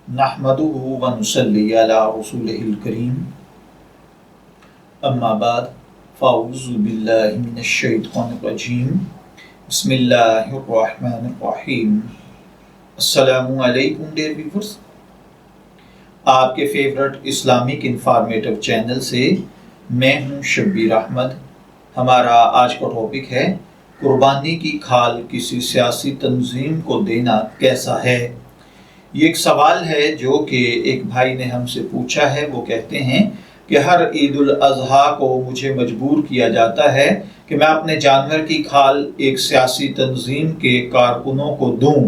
नहमदुहु व नुसल्ली अला रसूलिहिल करीम अम्मा बाद फ़ाऊज़ु बिल्लाहि मिनश शैतानिर रजीम बिस्मिल्लाहिर रहमानिर रहीम। अस्सलामु अलैकुम डियर व्यूअर्स, आपके फेवरेट इस्लामिक इंफॉर्मेटिव चैनल से मैं हूं शब्बीर अहमद। हमारा आज का टॉपिक है कुर्बानी की खाल किसी सियासी तंजीम को देना कैसा है। ये एक सवाल है जो कि एक भाई ने हमसे पूछा है। वो कहते हैं कि हर ईद उल अज़हा को मुझे मजबूर किया जाता है कि मैं अपने जानवर की खाल एक सियासी तंजीम के कारकुनों को दूं,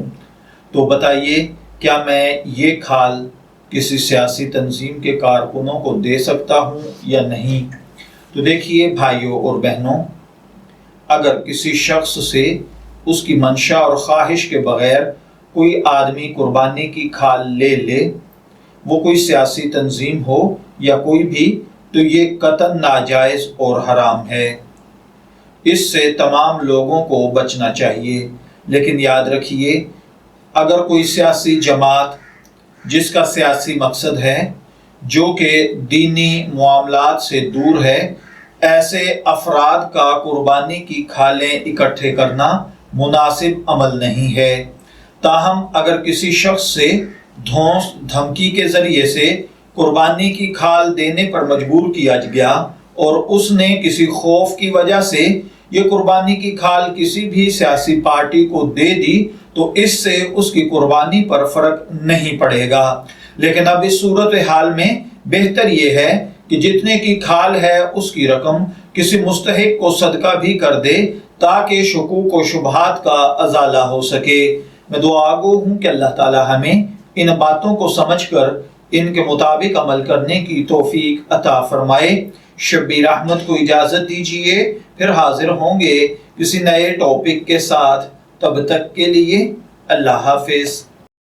तो बताइए क्या मैं ये खाल किसी सियासी तंजीम के कारकुनों को दे सकता हूं या नहीं। तो देखिए भाइयों और बहनों, अगर किसी शख्स से उसकी मंशा और ख्वाहिश के बगैर कोई आदमी कुर्बानी की खाल ले, वो कोई सियासी तंजीम हो या कोई भी, तो ये कतन नाजायज़ और हराम है। इससे तमाम लोगों को बचना चाहिए। लेकिन याद रखिए, अगर कोई सियासी जमात जिसका सियासी मकसद है जो कि दीनी मामलात से दूर है, ऐसे अफराद का कुर्बानी की खालें इकट्ठे करना मुनासिब अमल नहीं है। ताहम अगर किसी शख्स से धौंस धमकी के ज़रिए से कुर्बानी की खाल देने पर मजबूर किया गया और उसने किसी खौफ की वजह से ये कुर्बानी की खाल किसी भी सियासी पार्टी को दे दी, तो इससे उसकी कुर्बानी पर फ़र्क नहीं पड़ेगा। लेकिन अब इस सूरत हाल में बेहतर ये है कि जितने की खाल है उसकी रकम किसी मुस्तहिक को सदका भी कर दे, ताकि शुकूक व शुबहात का अजाला हो सके। मैं दुआगो हूँ कि अल्लाह ताला हमें इन बातों को समझकर इनके मुताबिक अमल करने की तौफीक अता फरमाए। शब्बीर अहमद को इजाज़त दीजिए, फिर हाजिर होंगे किसी नए टॉपिक के साथ। तब तक के लिए अल्लाह हाफिज़।